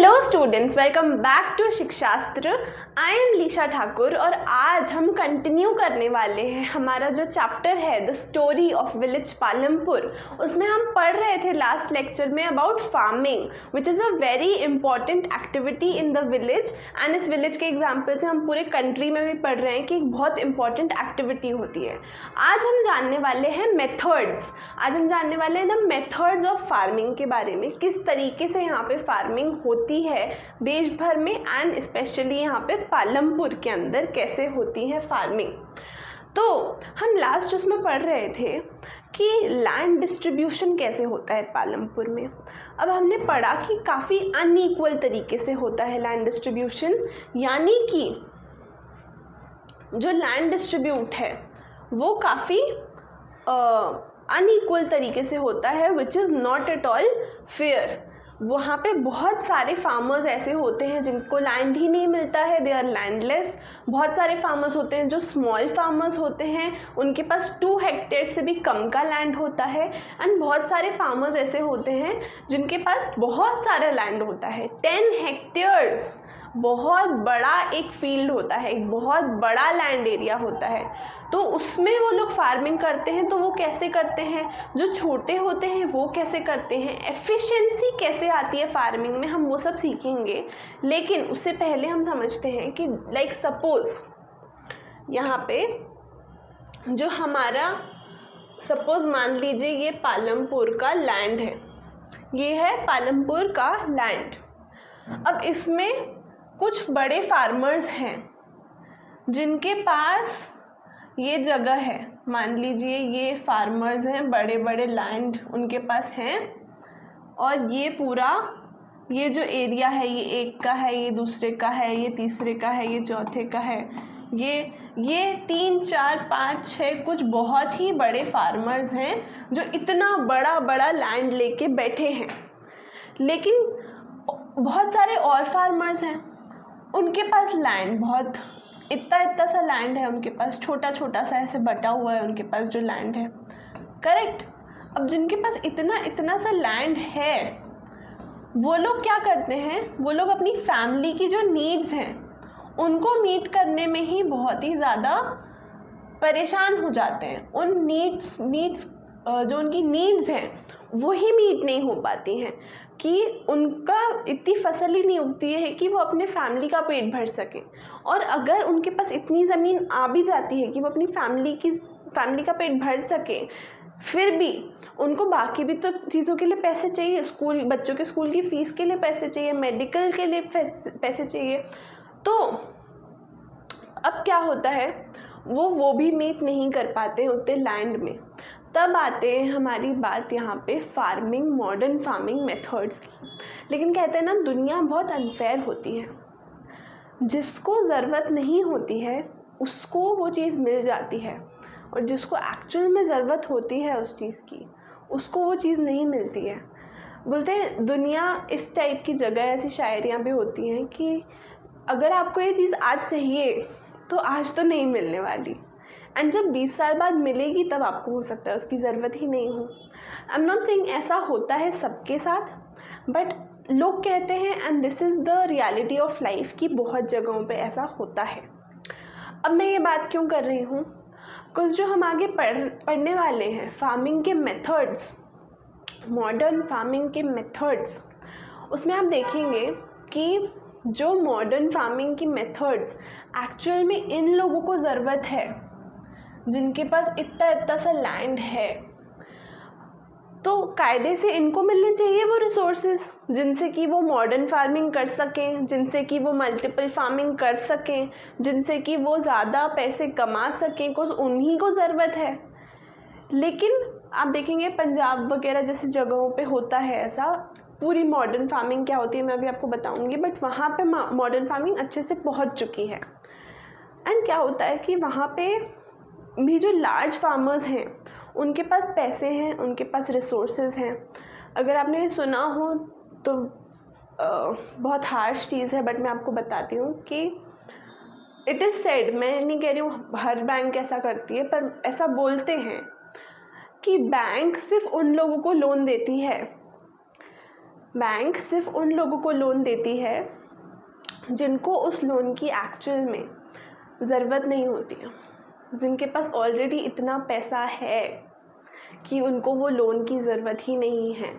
Hello students, welcome back to Shikshastra. I am Leesha Thakur और आज हम कंटिन्यू करने वाले हैं हमारा जो चैप्टर है the story of village Palampur. उसमें हम पढ़ रहे थे लास्ट लेक्चर में about farming which is a very important activity in the village. And इस विलेज के एग्जाम्पल से हम पूरे कंट्री में भी पढ़ रहे हैं कि एक बहुत इंपॉर्टेंट एक्टिविटी होती है। आज हम जानने वाले हैं मेथड्स। आज हम जानने वाले हैं द मेथड्स ऑफ फार्मिंग के बारे में, किस तरीके से यहाँ पे फार्मिंग होती है देश भर में एंड स्पेशली यहाँ पे पालमपुर के अंदर कैसे होती है फार्मिंग। तो हम लास्ट उसमें पढ़ रहे थे कि लैंड डिस्ट्रीब्यूशन कैसे होता है पालमपुर में। अब हमने पढ़ा कि काफ़ी अनइक्वल तरीके से होता है लैंड डिस्ट्रीब्यूशन, यानी कि जो लैंड डिस्ट्रीब्यूट है वो काफ़ी अनइक्वल तरीके से होता है which is not at all fair. वहाँ पे बहुत सारे फार्मर्स ऐसे होते हैं जिनको लैंड ही नहीं मिलता है, दे आर लैंडलेस। बहुत सारे फार्मर्स होते हैं जो स्मॉल फार्मर्स होते हैं, उनके पास 2 हेक्टेयर से भी कम का लैंड होता है। एंड बहुत सारे फार्मर्स ऐसे होते हैं जिनके पास बहुत सारा लैंड होता है, 10 हेक्टेयर्स, बहुत बड़ा एक फील्ड होता है, एक बहुत बड़ा लैंड एरिया होता है। तो उसमें वो लोग फार्मिंग करते हैं। तो वो कैसे करते हैं, जो छोटे होते हैं वो कैसे करते हैं, एफिशिएंसी कैसे आती है फार्मिंग में, हम वो सब सीखेंगे। लेकिन उससे पहले हम समझते हैं कि लाइक सपोज यहाँ पे जो हमारा सपोज मान लीजिए ये पालमपुर का लैंड है, ये है पालमपुर का लैंड। अब इसमें कुछ बड़े फार्मर्स हैं जिनके पास ये जगह है, मान लीजिए ये फार्मर्स हैं, बड़े बड़े लैंड उनके पास हैं। और ये पूरा ये जो एरिया है ये एक का है, ये दूसरे का है, ये तीसरे का है, ये चौथे का है, ये 3, 4, 5, 6 कुछ बहुत ही बड़े फार्मर्स हैं जो इतना बड़ा बड़ा लैंड लेके बैठे हैं। लेकिन बहुत सारे और फार्मर्स हैं, उनके पास लैंड बहुत इतना सा लैंड है, उनके पास छोटा छोटा सा ऐसे बटा हुआ है उनके पास जो लैंड है, करेक्ट। अब जिनके पास इतना सा लैंड है वो लोग क्या करते हैं, वो लोग अपनी फैमिली की जो नीड्स हैं उनको मीट करने में ही बहुत ही ज़्यादा परेशान हो जाते हैं। उन नीड्स जो उनकी नीड्स हैं वही मीट नहीं हो पाती हैं कि उनका इतनी फसल ही नहीं उगती है कि वो अपने फैमिली का पेट भर सकें। और अगर उनके पास इतनी ज़मीन आ भी जाती है कि वो अपनी फैमिली का पेट भर सकें, फिर भी उनको बाकी भी तो चीज़ों के लिए पैसे चाहिए, बच्चों के स्कूल की फ़ीस के लिए पैसे चाहिए, मेडिकल के लिए पैसे चाहिए। तो अब क्या होता है, वो भी मीट नहीं कर पाते हैं उतने लैंड में। तब आते हैं हमारी बात यहाँ पे फार्मिंग, मॉडर्न फार्मिंग मेथड्स की। लेकिन कहते हैं ना, दुनिया बहुत अनफेयर होती है। जिसको ज़रूरत नहीं होती है उसको वो चीज़ मिल जाती है, और जिसको एक्चुअल में ज़रूरत होती है उस चीज़ की, उसको वो चीज़ नहीं मिलती है। बोलते हैं दुनिया इस टाइप की जगह, ऐसी शायरियाँ भी होती हैं कि अगर आपको ये चीज़ आज चाहिए तो आज तो नहीं मिलने वाली, एंड जब 20 साल बाद मिलेगी तब आपको हो सकता है उसकी ज़रूरत ही नहीं हो। आई एम नॉट सेइंग ऐसा होता है सबके साथ, बट लोग कहते हैं and this is the reality of life कि बहुत जगहों पे ऐसा होता है। अब मैं ये बात क्यों कर रही हूँ, कुछ जो हम आगे पढ़ने वाले हैं फार्मिंग के मेथड्स, मॉडर्न फार्मिंग के मेथड्स, उसमें आप देखेंगे कि जो मॉडर्न फार्मिंग की मेथड्स एक्चुअल में इन लोगों को ज़रूरत है जिनके पास इतना सा लैंड है। तो कायदे से इनको मिलने चाहिए वो रिसोर्सेज जिनसे कि वो मॉडर्न फार्मिंग कर सकें, जिनसे कि वो मल्टीपल फार्मिंग कर सकें, जिनसे कि वो ज़्यादा पैसे कमा सकें, कुछ उन्हीं को ज़रूरत है। लेकिन आप देखेंगे पंजाब वगैरह जैसी जगहों पे होता है ऐसा। पूरी मॉडर्न फार्मिंग क्या होती है मैं अभी आपको बताऊंगी, बट वहाँ पे मॉडर्न फार्मिंग अच्छे से पहुँच चुकी है। एंड क्या होता है कि वहाँ पे भी जो लार्ज फार्मर्स हैं उनके पास पैसे हैं, उनके पास रिसोर्सेज हैं। अगर आपने ये सुना हो तो बहुत हार्श चीज़ है, बट मैं आपको बताती हूँ कि इट इज़ सेड, मैं नहीं कह रही हूँ हर बैंक ऐसा करती है, पर ऐसा बोलते हैं कि बैंक सिर्फ उन लोगों को लोन देती है बैंक सिर्फ उन लोगों को लोन देती है जिनको उस लोन की एक्चुअल में ज़रूरत नहीं होती है, जिनके पास ऑलरेडी इतना पैसा है कि उनको वो लोन की ज़रूरत ही नहीं है।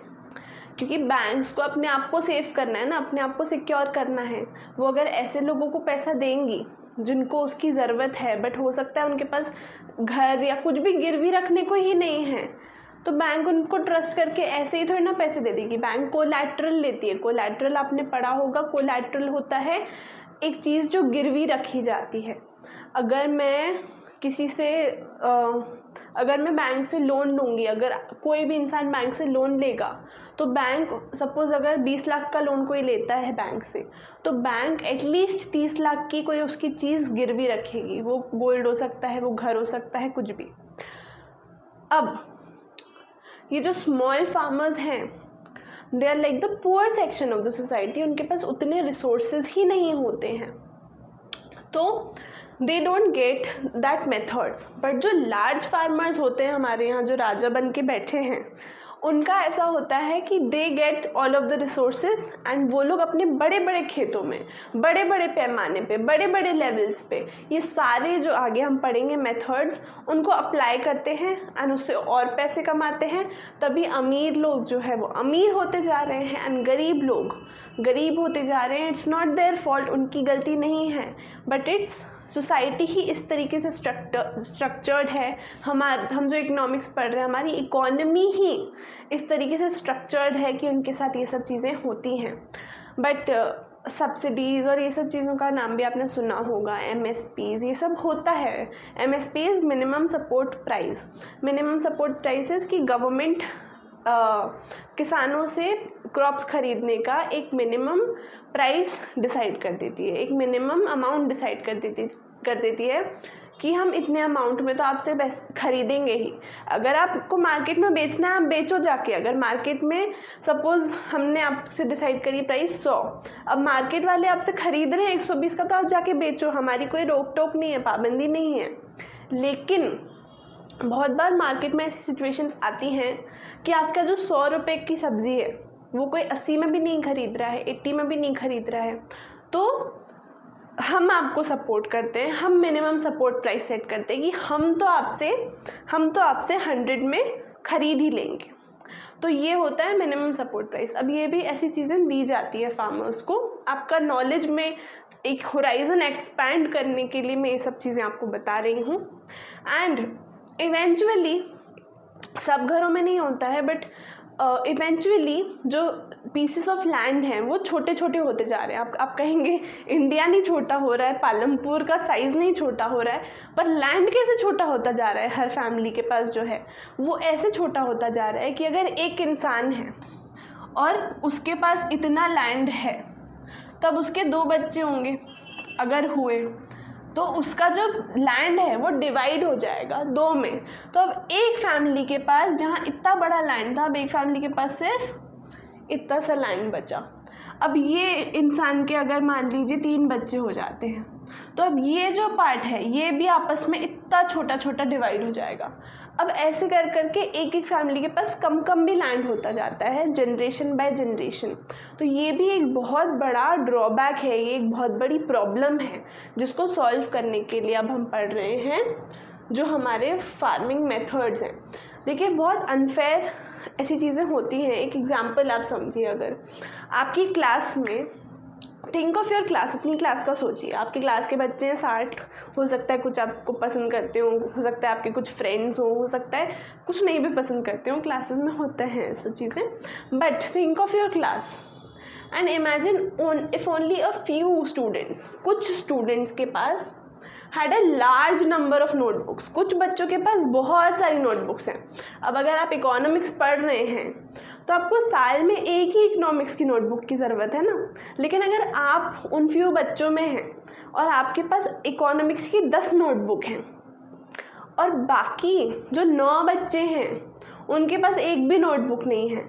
क्योंकि बैंक्स को अपने आप को सेव करना है ना, अपने आप को सिक्योर करना है। वो अगर ऐसे लोगों को पैसा देंगी जिनको उसकी ज़रूरत है, बट हो सकता है उनके पास घर या कुछ भी गिरवी रखने को ही नहीं है, तो बैंक उनको ट्रस्ट करके ऐसे ही थोड़ी ना पैसे दे देगी। बैंक कोलैटरल लेती है। कोलैटरल आपने पढ़ा होगा, कोलैटरल होता है एक चीज़ जो गिरवी रखी जाती है। अगर मैं किसी से अगर मैं बैंक से लोन लूँगी, अगर कोई भी इंसान बैंक से लोन लेगा, तो बैंक सपोज़ अगर 20 लाख का लोन कोई लेता है बैंक से, तो बैंक एटलीस्ट 30 लाख की कोई उसकी चीज़ गिरवी रखेगी। वो गोल्ड हो सकता है, वो घर हो सकता है, कुछ भी। अब ये जो स्मॉल फार्मर्स हैं, they are like the poor section of the society. उनके पास उतने रिसोर्सेज ही नहीं होते हैं, तो they don't get that methods. But जो लार्ज फार्मर्स होते हैं हमारे यहाँ, जो राजा बन के बैठे हैं, उनका ऐसा होता है कि they get all of the resources and वो लोग अपने बड़े बड़े खेतों में, बड़े बड़े पैमाने पे, बड़े बड़े लेवल्स पे ये सारे जो आगे हम पढ़ेंगे मेथड्स, उनको अप्लाई करते हैं एंड उससे और पैसे कमाते हैं। तभी अमीर लोग जो है वो अमीर होते जा रहे हैं एंड गरीब लोग गरीब होते जा रहे हैं। इट्स नॉट देयर फॉल्ट, उनकी गलती नहीं है, बट इट्स सोसाइटी ही इस तरीके से स्ट्रक्चर्ड है। हम जो इकोनॉमिक्स पढ़ रहे हैं, हमारी इकोनॉमी ही इस तरीके से स्ट्रक्चर्ड है कि उनके साथ ये सब चीज़ें होती हैं। बट सब्सिडीज़ और ये सब चीज़ों का नाम भी आपने सुना होगा, MSPs, ये सब होता है। MSPs minimum support price. Minimum support prices की गवर्नमेंट किसानों से क्रॉप्स खरीदने का एक मिनिमम प्राइस डिसाइड कर देती है, एक मिनिमम अमाउंट डिसाइड कर देती है कि हम इतने अमाउंट में तो आपसे खरीदेंगे ही। अगर आपको मार्केट में बेचना है, आप बेचो जाके। अगर मार्केट में सपोज़ हमने आपसे डिसाइड करी प्राइस 100, अब मार्केट वाले आपसे खरीद रहे हैं 120 का, तो आप जाके बेचो, हमारी कोई रोक टोक नहीं है, पाबंदी नहीं है। लेकिन बहुत बार मार्केट में ऐसी सिचुएशंस आती हैं कि आपका जो 100 रुपये की सब्ज़ी है वो कोई 80 में भी नहीं खरीद रहा है, 80 में भी नहीं खरीद रहा है, तो हम आपको सपोर्ट करते हैं। हम मिनिमम सपोर्ट प्राइस सेट करते हैं कि हम तो आपसे 100 में ख़रीद ही लेंगे। तो ये होता है मिनिमम सपोर्ट प्राइस। अब ये भी ऐसी चीज़ें दी जाती है फार्मर्स को, आपका नॉलेज में एक होराइजन एक्सपैंड करने के लिए मैं ये सब चीज़ें आपको बता रही हूँ। एंड इवेंचुअली सब घरों में नहीं होता है, बट इवेंचुअली जो पीसेस ऑफ लैंड हैं वो छोटे छोटे होते जा रहे हैं। आप कहेंगे इंडिया नहीं छोटा हो रहा है, पालमपुर का साइज़ नहीं छोटा हो रहा है, पर लैंड कैसे छोटा होता जा रहा है? हर फैमिली के पास जो है वो ऐसे छोटा होता जा रहा है कि अगर एक इंसान है और उसके पास इतना लैंड है, तब उसके 2 बच्चे होंगे अगर हुए, तो उसका जो लैंड है वो डिवाइड हो जाएगा 2 में। तो अब एक फैमिली के पास जहाँ इतना बड़ा लैंड था, अब एक फैमिली के पास सिर्फ इतना सा लैंड बचा। अब ये इंसान के अगर मान लीजिए 3 बच्चे हो जाते हैं, तो अब ये जो पार्ट है ये भी आपस में इतना छोटा छोटा डिवाइड हो जाएगा। अब ऐसे कर करके एक एक फैमिली के पास कम कम भी लैंड होता जाता है, जनरेशन बाय जनरेशन। तो ये भी एक बहुत बड़ा ड्रॉबैक है, ये एक बहुत बड़ी प्रॉब्लम है जिसको सॉल्व करने के लिए अब हम पढ़ रहे हैं जो हमारे फार्मिंग मेथड्स हैं। देखिए बहुत अनफेयर ऐसी चीज़ें होती हैं। एक एग्जांपल आप समझिए, अगर आपकी क्लास में, थिंक ऑफ योर क्लास, अपनी क्लास का सोचिए, आपकी क्लास के बच्चे हैं 60, हो सकता है कुछ आपको पसंद करते हो सकता है आपके कुछ फ्रेंड्स हो सकता है कुछ नहीं भी पसंद करते हो, क्लासेस में होते हैं सब चीज़ें। But think of your class and imagine if only a few students, कुछ स्टूडेंट्स के पास had a large number of notebooks, कुछ बच्चों के पास बहुत सारी नोटबुक्स हैं। अब अगर आप इकोनॉमिक्स पढ़ रहे हैं तो आपको साल में एक ही इकोनॉमिक्स की नोटबुक की ज़रूरत है ना। लेकिन अगर आप उन फ्यू बच्चों में हैं और आपके पास इकोनॉमिक्स की 10 नोटबुक हैं और बाकी जो 9 बच्चे हैं उनके पास एक भी नोटबुक नहीं है,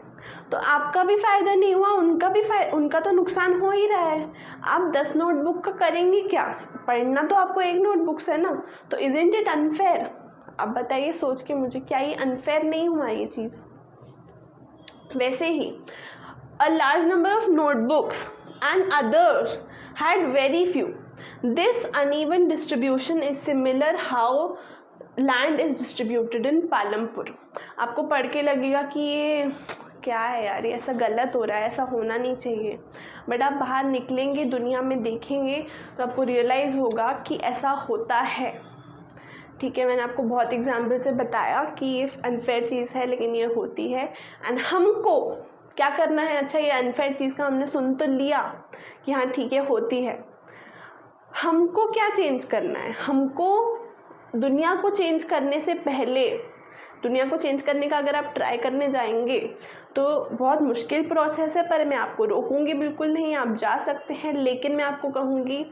तो आपका भी फ़ायदा नहीं हुआ, उनका तो नुकसान हो ही रहा है। आप 10 नोटबुक का करेंगे क्या? पढ़ना तो आपको एक नोटबुक से ना। तो इज़न्ट इट अनफेयर? अब बताइए सोच के मुझे, क्या ये अनफेयर नहीं हुआ ये चीज़? वैसे ही a large number of notebooks and others had very few. This uneven distribution is similar how land is distributed in Palampur. आपको पढ़ के लगेगा कि ये क्या है यार, ये ऐसा गलत हो रहा है, ऐसा होना नहीं चाहिए, बट आप बाहर निकलेंगे, दुनिया में देखेंगे तो आपको रियलाइज़ होगा कि ऐसा होता है। ठीक है, मैंने आपको बहुत एग्जाम्पल से बताया कि ये अनफेयर चीज़ है लेकिन ये होती है। एंड हमको क्या करना है, अच्छा ये अनफेयर चीज़ का हमने सुन तो लिया कि हाँ ठीक है होती है, हमको क्या चेंज करना है। हमको दुनिया को चेंज करने से पहले, दुनिया को चेंज करने का अगर आप ट्राई करने जाएंगे तो बहुत मुश्किल प्रोसेस है, पर मैं आपको रोकूंगी बिल्कुल नहीं, आप जा सकते हैं। लेकिन मैं आपको कहूँगी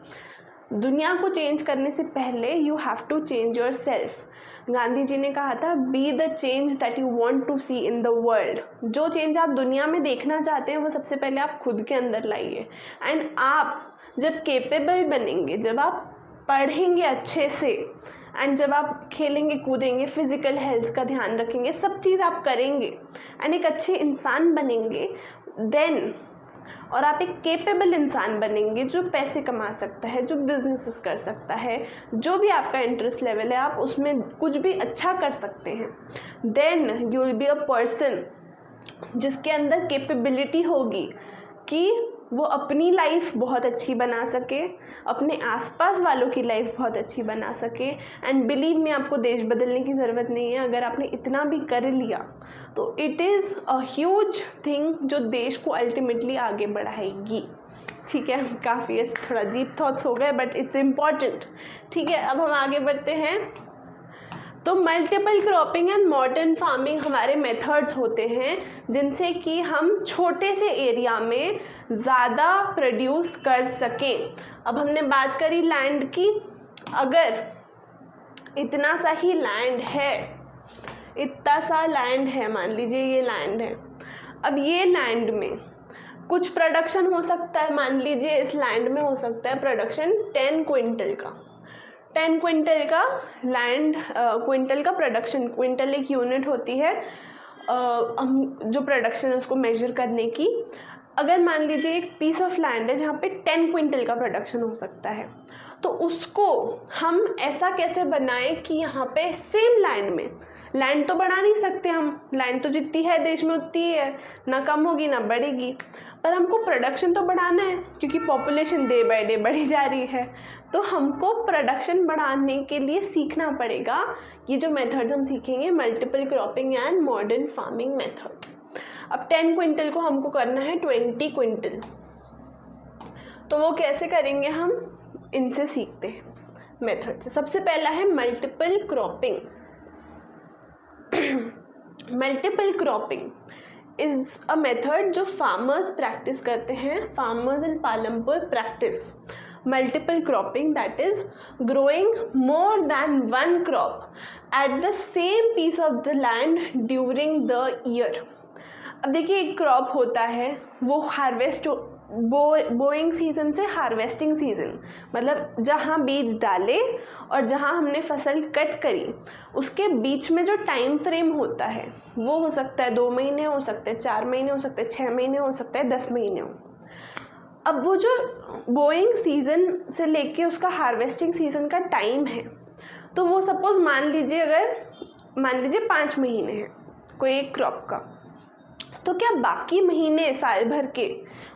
दुनिया को चेंज करने से पहले you have to change yourself. Gandhi ji ने कहा था be the change that you want to see in the world. जो चेंज आप दुनिया में देखना चाहते हैं वो सबसे पहले आप खुद के अंदर लाइए। एंड आप जब केपेबल बनेंगे, जब आप पढ़ेंगे अच्छे से, एंड जब आप खेलेंगे कूदेंगे, फिज़िकल हेल्थ का ध्यान रखेंगे, सब चीज़ आप करेंगे एंड एक अच्छे इंसान बनेंगे, देन और आप एक केपेबल इंसान बनेंगे जो पैसे कमा सकता है, जो बिजनेसेस कर सकता है, जो भी आपका इंटरेस्ट लेवल है आप उसमें कुछ भी अच्छा कर सकते हैं, then you will be a person जिसके अंदर कैपेबिलिटी होगी कि वो अपनी लाइफ बहुत अच्छी बना सके, अपने आसपास वालों की लाइफ बहुत अच्छी बना सके। एंड बिलीव में आपको देश बदलने की ज़रूरत नहीं है, अगर आपने इतना भी कर लिया तो it is a huge thing जो देश को अल्टीमेटली आगे बढ़ाएगी। ठीक है, काफ़ी थोड़ा डीप थॉट्स हो गए बट इट्स इम्पॉर्टेंट। ठीक है, अब हम आगे बढ़ते हैं। तो multiple cropping and modern farming हमारे मेथड्स होते हैं जिनसे कि हम छोटे से एरिया में ज़्यादा प्रोड्यूस कर सकें। अब हमने बात करी लैंड की, अगर इतना सा ही लैंड है, इतना सा लैंड है, मान लीजिए ये लैंड है, अब ये लैंड में कुछ प्रोडक्शन हो सकता है, मान लीजिए इस लैंड में हो सकता है प्रोडक्शन 10 क्विंटल का, 10 क्विंटल का लैंड, क्विंटल का प्रोडक्शन, क्विंटल एक यूनिट होती है हम जो प्रोडक्शन है उसको मेजर करने की। अगर मान लीजिए एक पीस ऑफ लैंड है जहाँ पे 10 क्विंटल का प्रोडक्शन हो सकता है, तो उसको हम ऐसा कैसे बनाएं कि यहाँ पे सेम लैंड में, लैंड तो बढ़ा नहीं सकते हम, लैंड तो जितनी है देश में उतनी ही है, ना कम होगी ना बढ़ेगी, पर हमको प्रोडक्शन तो बढ़ाना है क्योंकि पॉपुलेशन डे बाय डे बढ़ी जा रही है। तो हमको प्रोडक्शन बढ़ाने के लिए सीखना पड़ेगा ये जो मेथड हम सीखेंगे, multiple cropping and modern farming method. अब 10 क्विंटल को हमको करना है 20 क्विंटल, तो वो कैसे करेंगे हम इनसे सीखते हैं मेथड से। सबसे पहला है multiple cropping. Multiple cropping is a method जो फार्मर्स प्रैक्टिस करते हैं, farmers in Palampur practice multiple cropping, that is growing more than one crop at the same piece of the land during the year. अब देखिए एक crop होता है वो harvest sowing season से हार्वेस्टिंग सीज़न, मतलब जहाँ बीज डाले और जहाँ हमने फसल कट करी उसके बीच में जो टाइम फ्रेम होता है वो हो सकता है 2 महीने, हो सकते हैं 4 महीने, हो सकते हैं 6 महीने, हो सकता है 10 महीने हो। अब वो जो बोइंग सीज़न से लेके उसका हार्वेस्टिंग सीज़न का टाइम है, तो वो सपोज़ मान लीजिए 5 महीने हैं कोई एक क्रॉप का, तो क्या बाकी महीने साल भर के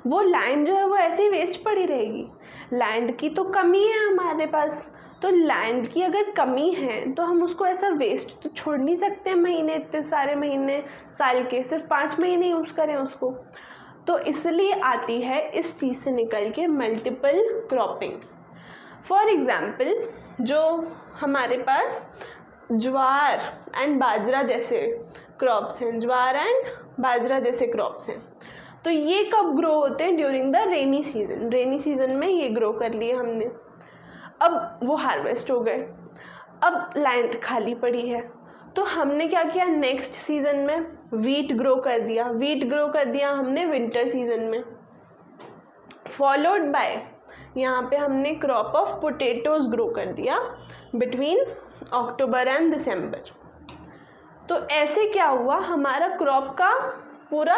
वो लैंड जो है वो ऐसे ही वेस्ट पड़ी रहेगी? लैंड की तो कमी है हमारे पास, तो लैंड की अगर कमी है तो हम उसको ऐसा वेस्ट तो छोड़ नहीं सकते महीने, इतने सारे महीने साल के, सिर्फ 5 महीने यूज़ करें उसको। तो इसलिए आती है इस चीज़ से निकल के मल्टीपल क्रॉपिंग। फॉर एग्ज़ाम्पल जो हमारे पास ज्वार एंड बाजरा जैसे क्रॉप्स हैं, ज्वार एंड बाजरा जैसे क्रॉप्स हैं, तो ये कब ग्रो होते हैं? During the rainy season. Rainy season में ये ग्रो कर लिए हमने, अब वो हार्वेस्ट हो गए, अब लैंड खाली पड़ी है, तो हमने क्या किया नेक्स्ट सीज़न में वीट ग्रो कर दिया। वीट ग्रो कर दिया हमने विंटर सीज़न में, फॉलोड बाय यहाँ पे हमने क्रॉप ऑफ पोटैटोज ग्रो कर दिया बिटवीन अक्टूबर एंड दिसंबर। तो ऐसे क्या हुआ, हमारा क्रॉप का पूरा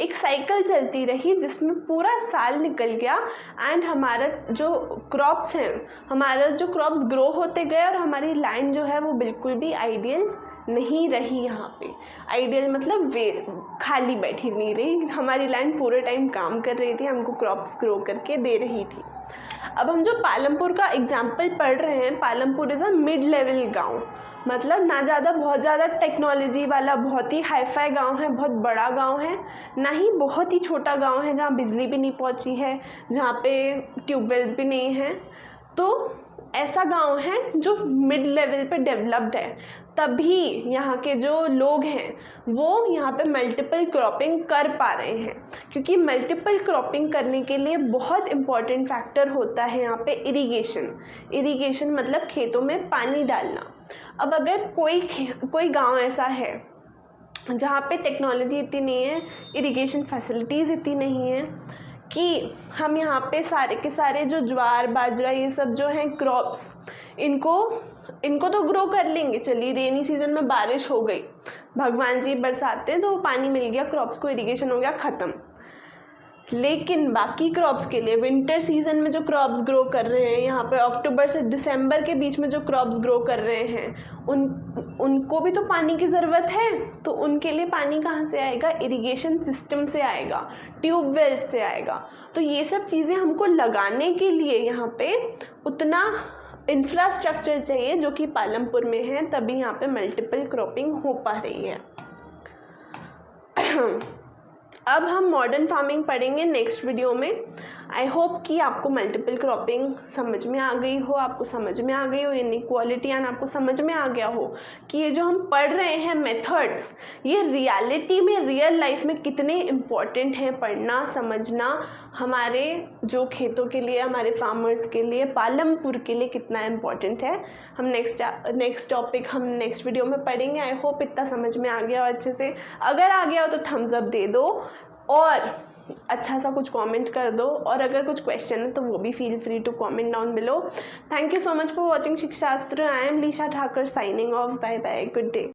एक साइकिल चलती रही जिसमें पूरा साल निकल गया एंड हमारा जो क्रॉप्स हैं, हमारा जो क्रॉप्स ग्रो होते गए और हमारी लैंड जो है वो बिल्कुल भी आइडियल नहीं रही। यहाँ पे आइडियल मतलब वे खाली बैठी नहीं रही, हमारी लैंड पूरे टाइम काम कर रही थी, हमको क्रॉप्स ग्रो करके दे रही थी। अब हम जो पालमपुर का एग्जाम्पल पढ़ रहे हैं, Palampur is a mid level गाँव, मतलब ना ज़्यादा बहुत ज़्यादा टेक्नोलॉजी वाला बहुत ही हाईफाई गांव है, बहुत बड़ा गांव है, ना ही बहुत ही छोटा गांव है जहाँ बिजली भी नहीं पहुँची है, जहाँ पे ट्यूबवेल्स भी नहीं हैं। तो ऐसा गांव है जो मिड लेवल पे डेवलप्ड है, तभी यहाँ के जो लोग हैं वो यहाँ पे मल्टीपल क्रॉपिंग कर पा रहे हैं, क्योंकि मल्टीपल क्रॉपिंग करने के लिए बहुत इम्पॉर्टेंट फैक्टर होता है यहाँ पे इरिगेशन। इरिगेशन मतलब खेतों में पानी डालना। अब अगर कोई गांव ऐसा है जहाँ पे टेक्नोलॉजी इतनी नहीं है, इरिगेशन फैसिलिटीज़ इतनी नहीं है कि हम यहाँ पे सारे के सारे जो ज्वार बाजरा ये सब जो हैं क्रॉप्स, इनको तो ग्रो कर लेंगे, चलिए रेनी सीजन में बारिश हो गई, भगवान जी बरसाते हैं तो पानी मिल गया, क्रॉप्स को इरिगेशन हो गया, ख़त्म। लेकिन बाकी क्रॉप्स के लिए विंटर सीजन में जो क्रॉप्स ग्रो कर रहे हैं, यहाँ पे अक्टूबर से दिसंबर के बीच में जो क्रॉप्स ग्रो कर रहे हैं, उनको भी तो पानी की ज़रूरत है। तो उनके लिए पानी कहाँ से आएगा? इरिगेशन सिस्टम से आएगा, ट्यूबवेल से आएगा। तो ये सब चीज़ें हमको लगाने के लिए यहाँ पे उतना इंफ्रास्ट्रक्चर चाहिए जो कि पालमपुर में है, तभी यहाँ पे मल्टीपल क्रॉपिंग हो पा रही है। अब हम मॉडर्न फार्मिंग पढ़ेंगे नेक्स्ट वीडियो में। आई होप कि आपको मल्टीपल क्रॉपिंग समझ में आ गई हो, आपको समझ में आ गई हो इनइक्वालिटी, एंड आपको समझ में आ गया हो कि ये जो हम पढ़ रहे हैं मेथड्स, ये रियलिटी में रियल लाइफ में कितने इम्पॉर्टेंट हैं पढ़ना समझना, हमारे जो खेतों के लिए, हमारे फार्मर्स के लिए, पालमपुर के लिए कितना इम्पॉर्टेंट है। हम नेक्स्ट टॉपिक हम नेक्स्ट वीडियो में पढ़ेंगे। आई होप इतना समझ में आ गया हो अच्छे से। अगर आ गया हो तो थम्स अप दे दो और अच्छा सा कुछ कमेंट कर दो, और अगर कुछ क्वेश्चन है तो वो भी feel free to comment down below. Thank you so much for watching Shikshastra. I am Leesha Thakar signing off. Bye bye, good day.